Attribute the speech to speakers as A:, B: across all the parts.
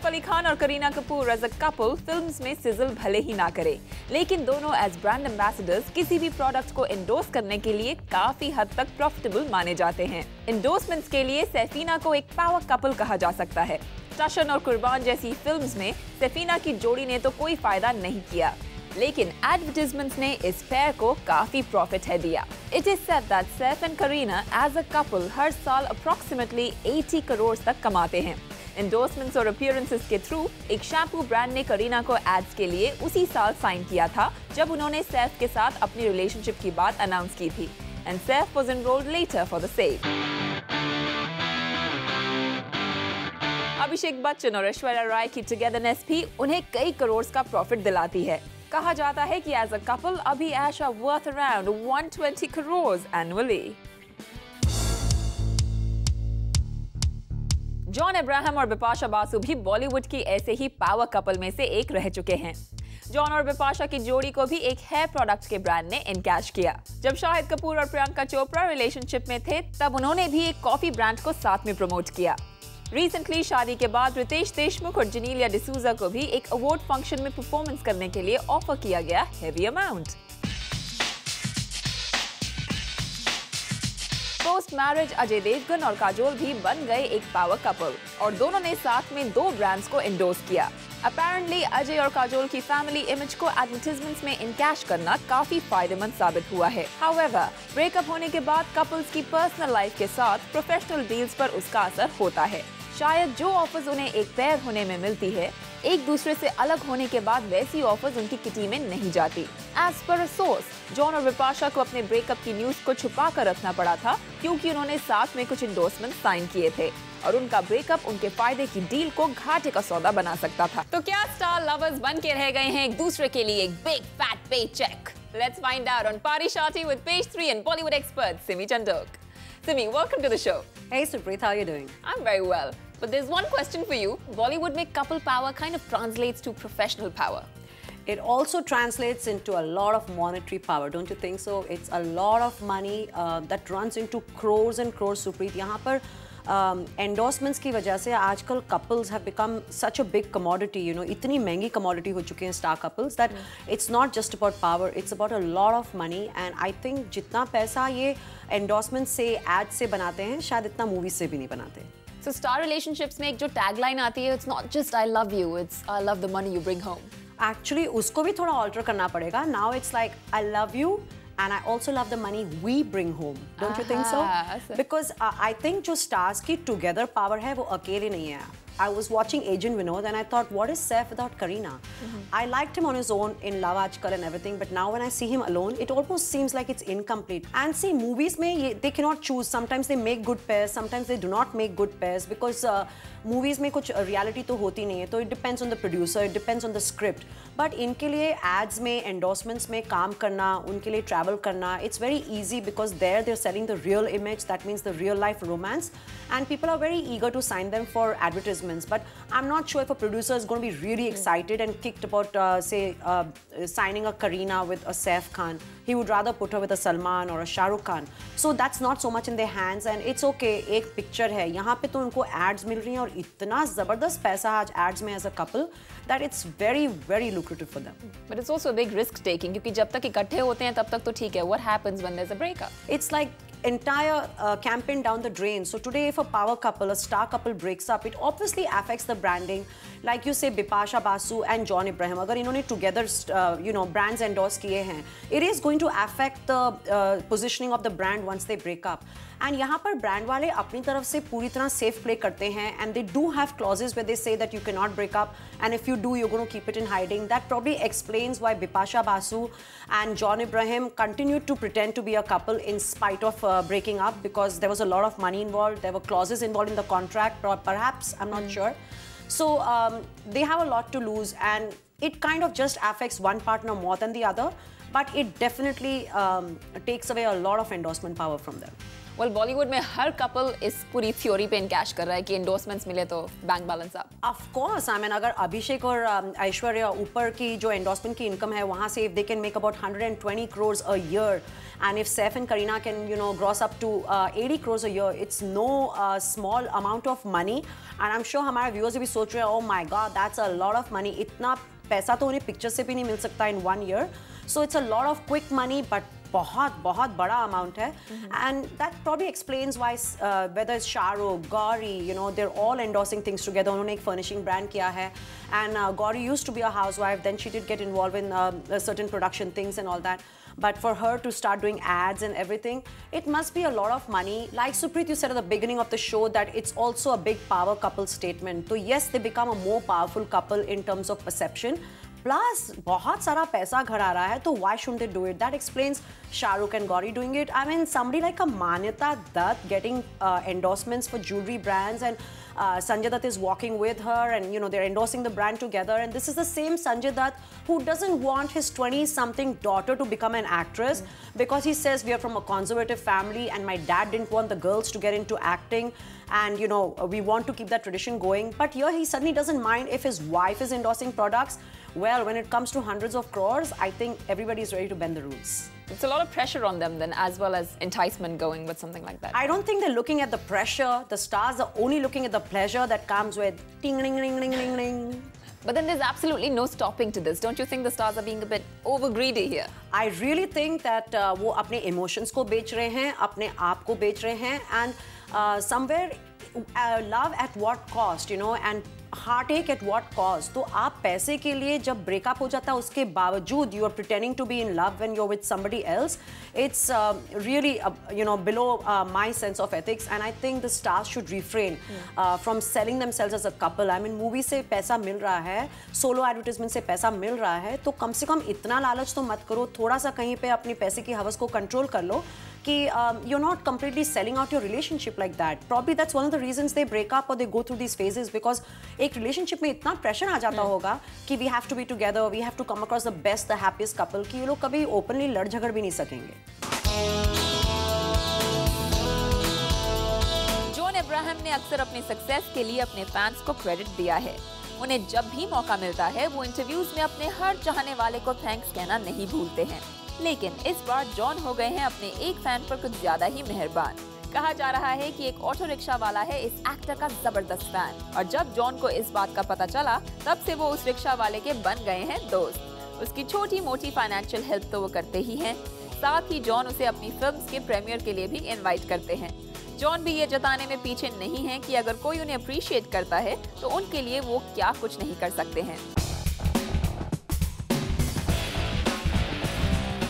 A: अली खान और Kareena Kapoor as a couple films में sizzle भले ही ना करे, लेकिन दोनों एज ब्रांड एम्बेसडर्स किसी भी प्रोडक्ट को एंडोर्स करने के लिए काफी हद तक प्रॉफिटेबल माने जाते हैं। एंडोर्समेंट्स के लिए सैफीना को एक पावर कपल कहा जा सकता है। टशन और कुर्बान जैसी फिल्म्स में सैफीना की जोड़ी ने तो कोई फायदा नहीं किया, लेकिन एडवर्टाइजमेंट्स ने इस पेयर को काफी प्रॉफिट है दिया। It is said that Saif and Kareena as a couple हर साल अप्रोक्सीमेटली 80 करोड़ तक कमाते हैं। एंडोर्समेंट्स और अपीयरेंसेस के थ्रू एक शैम्पू ब्रांड ने करीना को एड्स के लिए उसी साल साइन किया था जब उन्होंने सैफ के साथ अपनी रिलेशनशिप की बात अनाउंस की थी, and Saif was enrolled later for the same. Abhishek Bachchan और ऐश्वर्या राय की टुगेदरनेस भी उन्हें कई करोड़ का प्रॉफिट दिलाती है। कहा जाता है कि एज अ कपल अभी Aish are worth around 120 crore annually. John Abraham और बिपाशा बासु भी बॉलीवुड की ऐसे ही पावर कपल में से एक रह चुके हैं। जॉन और बिपाशा की जोड़ी को भी एक हेयर प्रोडक्ट के ब्रांड ने एनकैश किया। जब शाहिद कपूर और प्रियंका चोपड़ा रिलेशनशिप में थे, तब उन्होंने भी एक कॉफी ब्रांड को साथ में प्रमोट किया। रिसेंटली शादी के बाद रितेश देशमुख और जेनेलिया डिसूजा को भी एक अवार्ड फंक्शन में परफॉर्मेंस करने के लिए ऑफर किया गया heavy amount. Post marriage Ajay Devgan और काजोल भी बन गए एक पावर कपल और दोनों ने साथ में 2 ब्रांड्स को एंडोर्स किया। अपेरेंटली अजय और काजोल की फैमिली इमेज को एडवर्टाइजमेंट्स में इनकैश करना काफी फायदेमंद साबित हुआ है। हाउएवर, ब्रेकअप होने के बाद कपल्स की पर्सनल लाइफ के साथ प्रोफेशनल डील्स पर उसका असर होता है। शायद जो ऑफर्स उन्हें एक पेयर होने में मिलती है, एक दूसरे से अलग होने के बाद वैसी ऑफर्स उनकी किटी में नहीं जाती। As per a source, John और बिपाशा को अपने ब्रेकअप की न्यूज को छुपा कर रखना पड़ा था क्योंकि उन्होंने साथ में कुछ एंडोर्समेंट साइन किए थे और उनका ब्रेकअप उनके फायदे की डील को घाटे का सौदा बना सकता था। तो क्या स्टार लवर्स बन के रह गए हैं एक दूसरे के लिए एक big fat pay cheque? Let's find out on Parishati with Page 3 and Bollywood expert Simi Chandok. Simi, welcome to the show.
B: Hey Supreet, how are you doing?
A: I'm very well. But there's one question for you. Bollywood में couple power kind of translates to professional power.
B: It also translates into a lot of monetary power, don't you think so? It's a lot of money that runs into crores and crores, Supreet. यहाँ पर endorsements की वजह से आजकल couples have become such a big commodity, you know, इतनी महंगी commodity हो चुके हैं star couples that it's not just about power, it's about a lot of money, and I think जितना पैसा ये endorsement से ads से बनाते हैं, शायद इतना movies से भी नहीं बनाते।
A: So star relationships में एक जो tagline आती है, it's not just I love you, it's I love the money you bring home.
B: Actually उसको भी थोड़ा alter करना पड़ेगा. Now it's like I love you and I also love the money we bring home. Don't you think so? Because I think जो stars की together power है वो अकेले नहीं है. I was watching Agent Vinod and I thought, what is Saif without Kareena? I liked him on his own in Love Aajkal and everything, but now when I see him alone, it almost seems like it's incomplete. And see, movies में they cannot choose. Sometimes they make good pairs, sometimes they do not make good pairs because movies में कुछ reality तो होती नहीं है. तो it depends on the producer, it depends on the script. But इनके लिए ads में, endorsements में काम करना, उनके लिए travel करना, it's very easy because there they're selling the real image. That means the real life romance, and people are very eager to sign them for advertisements. But I'm not sure if a producer is going to be really excited and kicked about, signing a Kareena with a Saif Khan. He would rather put her with a Salman or a Shah Rukh Khan. So that's not so much in their hands, and it's okay. एक picture है, यहाँ पे तो उनको ads मिल रही हैं और इतना ज़बरदस्त पैसा आज ads में as a couple that it's very, very lucrative for them.
A: But it's also a big risk taking क्योंकि जब तक इकट्ठे होते हैं तब तक तो ठीक है. What happens when there's a breakup?
B: It's like entire campaign down the drain. So today if a power couple, a star couple breaks up, it obviously affects the branding. Like you say, Bipasha Basu and John Abraham, अगर इन्होंने together brands endorse किए हैं, it is going to affect the positioning of the brand once they break up. And यहाँ पर brand वाले अपनी तरफ से पूरी तरह safe play करते हैं, and they do have clauses where they say that you cannot break up, and if you do, you're going to keep it in hiding. That probably explains why Bipasha Basu and John Abraham continued to pretend to be a couple in spite of breaking up, because there was a lot of money involved, there were clauses involved in the contract, perhaps, I'm not sure. So they have a lot to lose, and it kind of just affects one partner more than the other, but it definitely takes away a lot of endorsement power from them.
A: Well, Bollywood में हर couple इस पूरी theory पे encash कर रहा है कि endorsements मिले तो bank balance up.
B: Of course, I mean, अगर अभिषेक और ऐश्वर्या ऊपर की जो एंडोर्समेंट की इनकम है वहाँ से if they can make about 120 crores a year and if Saif and Kareena can gross up to 80 crores a year, it's no small amount of money and I'm sure हमारे viewers भी सोच रहे हैं oh my god, that's a lot of money. इतना पैसा तो उन्हें picture से भी नहीं मिल सकता in 1 year. So it's a lot of quick money but बहुत बहुत बड़ा अमाउंट है and that probably explains why whether it's Shahrukh, Gauri, they're all endorsing things together. उन्होंने एक furnishing brand किया है and Gauri used to be a housewife, then she did get involved in certain production things and all that. But for her to start doing ads and everything, it must be a lot of money. Like Supreet, you said at the beginning of the show that it's also a big power couple statement. So yes, they become a more powerful couple in terms of perception. Plus, बहुत सारा पैसा घर आ रहा है, तो why shouldn't they do it? That explains Shahrukh and Gauri doing it. I mean, somebody like a Manyata Dutt getting endorsements for jewelry brands and Sanjay Dutt is walking with her and they're endorsing the brand together and this is the same Sanjay Dutt who doesn't want his 20-something daughter to become an actress because he says we are from a conservative family and my dad didn't want the girls to get into acting and we want to keep that tradition going, but here he suddenly doesn't mind if his wife is endorsing products. Well, when it comes to hundreds of crores, I think everybody is ready to bend the rules.
A: It's a lot of pressure on them then, as well as enticement going with something like that.
B: I don't think they're looking at the pressure. The stars are only looking at the pleasure that comes with ding, ding, ding, ding, ding, ding.
A: But then there's absolutely no stopping to this. Don't you think the stars are being a bit over greedy here?
B: I really think that वो अपने emotions को बेच रहे हैं, अपने आप को बेच रहे हैं, and somewhere love at what cost, and heartache at what cost. तो आप पैसे के लिए जब breakup हो जाता है उसके बावजूद you are pretending to be in love when you're with somebody else. It's really below my sense of ethics and I think the stars should refrain from selling themselves as a couple. I mean movie से पैसा मिल रहा है, solo advertisement से पैसा मिल रहा है, तो कम से कम इतना लालच तो मत करो, थोड़ा सा कहीं पे अपनी पैसे की हवस को कंट्रोल कर लो कि you're not completely selling out your relationship like that. Probably that's one of the reasons they break up or they go through these phases because एक relationship में इतना pressure आ जाता होगा कि we have to be together, we have to come across the best, the happiest couple कि ये लोग कभी openly लड़ झगड़ भी नहीं सकेंगे.
A: जॉन अब्राहम ने अक्सर अपने सक्सेस के लिए अपने फैंस को क्रेडिट दिया है. उन्हें जब भी मौका मिलता है वो इंटरव्यूज में अपने हर चाहने वाले को थैंक्स कहना नहीं भूलते हैं. लेकिन इस बार जॉन हो गए हैं अपने एक फैन पर कुछ ज्यादा ही मेहरबान. कहा जा रहा है कि एक ऑटो रिक्शा वाला है इस एक्टर का जबरदस्त फैन और जब जॉन को इस बात का पता चला तब से वो उस रिक्शा वाले के बन गए हैं दोस्त. उसकी छोटी मोटी फाइनेंशियल हेल्प तो वो करते ही हैं, साथ ही जॉन उसे अपनी फिल्म्स के प्रीमियर के लिए भी इनवाइट करते हैं. जॉन भी ये जताने में पीछे नहीं है कि अगर कोई उन्हें अप्रिशिएट करता है तो उनके लिए वो क्या कुछ नहीं कर सकते हैं.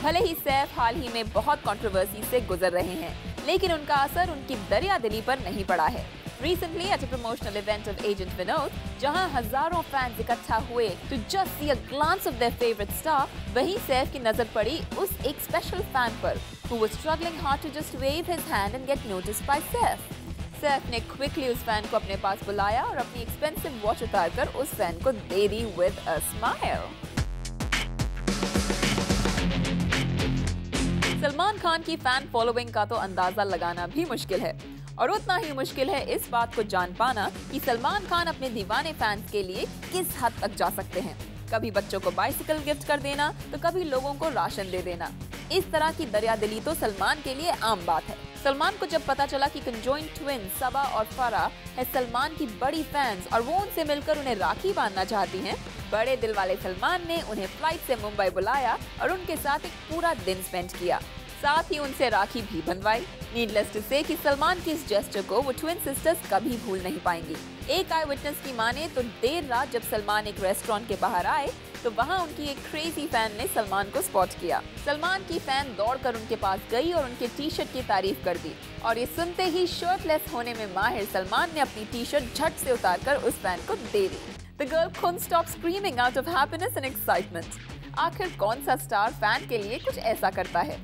A: भले ही सैफ हाल ही में बहुत कंट्रोवर्सी से गुजर रहे हैं, लेकिन उनका असर उनकी दरिया दिली पर नहीं पड़ा है. Recently at a promotional event of Agent Vinod, जहां हजारों फैंस इकट्ठा हुए to just see a glance of their favorite star, वहीं सैफ की नजर पड़ी उस एक स्पेशल फैन पर who was struggling hard to just wave his hand and get noticed by Saif. Saif ने quickly उस फैन को अपने पास बुलाया और अपनी expensive watch उतारकर उस फैन को दे दी with a smile. Salman Khan की फैन फॉलोइंग का तो अंदाजा लगाना भी मुश्किल है और उतना ही मुश्किल है इस बात को जान पाना कि सलमान खान अपने दीवाने फैंस के लिए किस हद तक जा सकते हैं. कभी बच्चों को बाइसिकल गिफ्ट कर देना तो कभी लोगों को राशन दे देना. इस तरह की दरियादिली तो सलमान के लिए आम बात है. सलमान को जब पता चला कि कंजॉइंट ट्विन सबा और फराह है सलमान की बड़ी फैंस और वो उनसे मिलकर उन्हें राखी बांधना चाहती हैं, बड़े दिल वाले सलमान ने उन्हें फ्लाइट से मुंबई बुलाया और उनके साथ एक पूरा दिन स्पेंड किया. साथ ही उनसे राखी भी बंधवाई. नीडलेस टू से कि सलमान की इस जेस्चर को वो ट्विन सिस्टर्स कभी भूल नहीं पाएंगी. एक आई विटनेस की माने तो देर रात जब सलमान एक रेस्टोरेंट के बाहर आए तो वहाँ उनकी एक क्रेजी फैन ने सलमान को स्पॉट किया. सलमान की फैन दौड़कर उनके पास गई और उनके टी शर्ट की तारीफ कर दी और ये सुनते ही शर्टलेस होने में माहिर सलमान ने अपनी टी शर्ट झट से उतारकर उस फैन को दे दी. The girl couldn't stop screaming out of happiness and excitement. आखिर कौन सा स्टार फैन के लिए कुछ ऐसा करता है?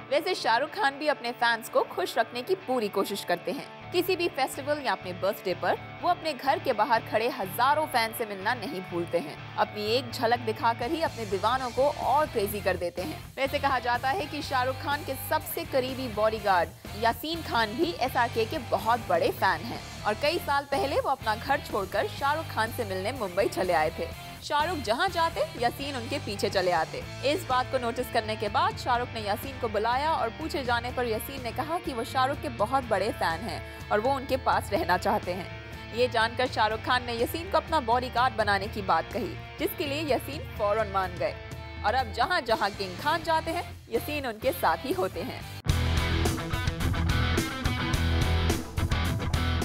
A: वैसे शाहरुख खान भी अपने फैंस को खुश रखने की पूरी कोशिश करते हैं. किसी भी फेस्टिवल या अपने बर्थडे पर वो अपने घर के बाहर खड़े हजारों फैन से मिलना नहीं भूलते हैं। अपनी एक झलक दिखाकर ही अपने दीवानों को और क्रेजी कर देते हैं। वैसे कहा जाता है कि शाहरुख खान के सबसे करीबी बॉडीगार्ड यासीन खान भी SRK के बहुत बड़े फैन हैं और कई साल पहले वो अपना घर छोड़कर शाहरुख खान से मिलने मुंबई चले आए थे। शाहरुख जहां जाते यासीन उनके पीछे चले आते। इस बात को नोटिस करने के बाद शाहरुख ने यासीन को बुलाया और पूछे जाने पर यासीन ने कहा कि वो शाहरुख के बहुत बड़े फैन हैं और वो उनके पास रहना चाहते हैं। ये जानकर शाहरुख खान ने यासीन को अपना बॉडीगार्ड बनाने की बात कही, जिसके लिए यासीन फौरन मान गए और अब जहां जहां किंग खान जाते हैं यासीन उनके साथ ही होते हैं।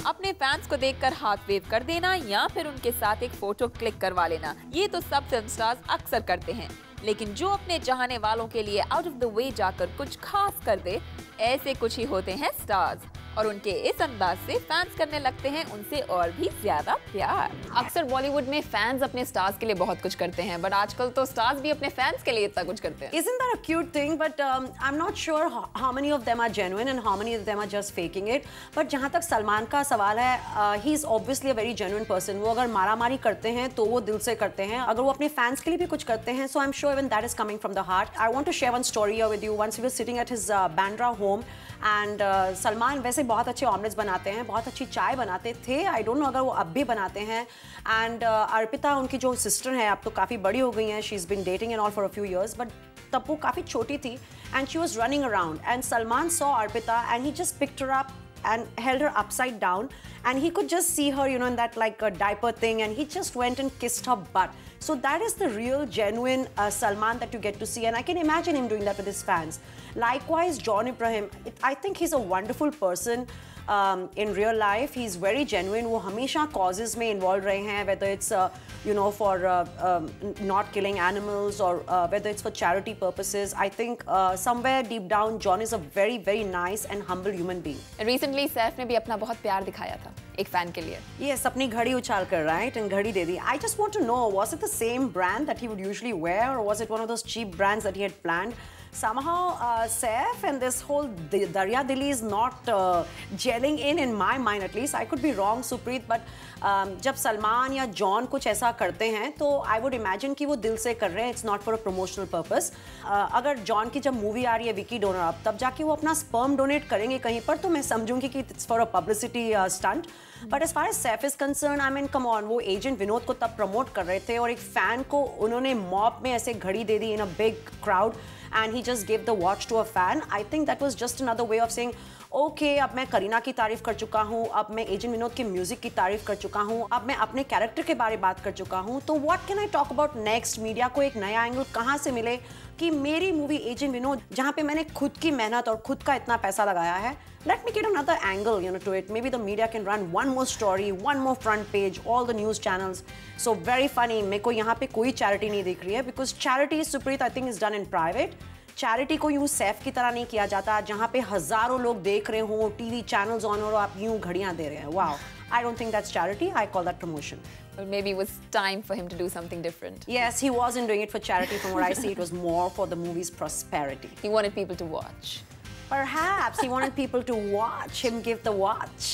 A: अपने फैंस को देखकर हाथ वेव कर देना या फिर उनके साथ एक फोटो क्लिक करवा लेना, ये तो सब फिल्म स्टार्स अक्सर करते हैं, लेकिन जो अपने चाहने वालों के लिए आउट ऑफ द वे जाकर कुछ खास कर दे, ऐसे कुछ ही होते हैं स्टार्स और उनके इस अंदाज से फैंस करने लगते हैं उनसे और भी ज्यादा प्यार। अक्सर बॉलीवुड में फैंस अपने स्टार्स के लिए बहुत कुछ करते हैं, बट आजकल तो स्टार्स भी अपने फैंस के लिए इतना कुछ करते हैं।
B: Isn't that a cute thing? But I'm not sure how many of them are genuine and how many of them are just faking it. But जहाँ तक सलमान का सवाल है, he is obviously a very genuine person. वो अगर मारामारी करते हैं तो वो दिल से करते हैं, अगर वो अपने फैंस के लिए भी कुछ करते हैं, so I'm sure even that is coming from the heart. I want to share one story here with you. Once we were sitting at his Bandra home and Salman वैसे बहुत अच्छे ऑमलेट्स बनाते हैं, बहुत अच्छी चाय बनाते थे, आई डोंट नो अगर वो अब भी बनाते हैं। एंड अर्पिता उनकी जो सिस्टर है अब तो काफ़ी बड़ी हो गई हैं, she is been dating and all for a few years, but तब वो काफ़ी छोटी थी and she was running around and Salman saw Arpita and he just picked her up and held her upside down and he could just see her, you know, in that like a diaper thing, and he just went and kissed her butt. So that is the real genuine Salman that you get to see, and I can imagine him doing that with his fans. Likewise, John Ibrahim, I think he's a wonderful person. In real life, he's very genuine. वो हमेशा causes में involved रहे हैं, whether it's you know for not killing animals or whether it's for charity purposes. I think somewhere deep down, John is a very very nice and humble human being.
A: Recently, Saif ने भी अपना बहुत प्यार दिखाया था एक फैन के लिए।
B: Yes, अपनी घड़ी उछाल कर, right? And घड़ी दे दी. I just want to know, was it the same brand that he would usually wear, or was it one of those cheap brands that he had planned? Somehow, Saif and this whole Darya Dili is not gelling in my mind at least. I could be wrong, Supreet, but जब सलमान या John कुछ ऐसा करते हैं तो I would imagine कि वो दिल से कर रहे हैं, it's not for a promotional purpose. अगर जॉन की जब मूवी आ रही है विकी डोनर अब, तब जाके वो अपना स्पर्म डोनेट करेंगे कहीं पर, तो मैं समझूंगी कि it's for a publicity stunt. But as far as Saif is concerned, I mean, come on, वो एजेंट विनोद को तब प्रमोट कर रहे थे और एक फैन को उन्होंने मॉब में ऐसे घड़ी दे दी in a big crowd and he just gave the watch to a fan. I think that was just another way of saying, okay, अब मैं करीना की तारीफ कर चुका हूँ, अब मैं एजेंट विनोद के म्यूजिक की तारीफ कर चुका हूँ, अब मैं अपने कैरेक्टर के बारे में बात कर चुका हूँ, तो what can I talk about next? Media को एक नया एंगल कहाँ से मिले कि मेरी मूवी एजेंट विनोद, जहाँ पे मैंने खुद की मेहनत और खुद का इतना पैसा लगाया है, let me get another angle, you know, to it. Maybe the media can run one more story, one more front page, all the news channels. So very funny. मेरे को यहाँ पे कोई charity नहीं दिख रही है, because charity, Supreet, I think is done in private. Charity को यूं सैफ की तरह नहीं किया जाता जहां पे हजारों लोग देख रहे हो, टीवी चैनल्स ऑन और आप यूं घड़ियां दे रहे हैं. Wow, I don't think that's charity. I call that promotion.
A: Well, maybe it was time for him to do something different.
B: Yes, he wasn't doing it for charity. From what I see, it was more for the movie's prosperity.
A: He wanted people to watch.
B: Perhaps he wanted people to watch him give the watch.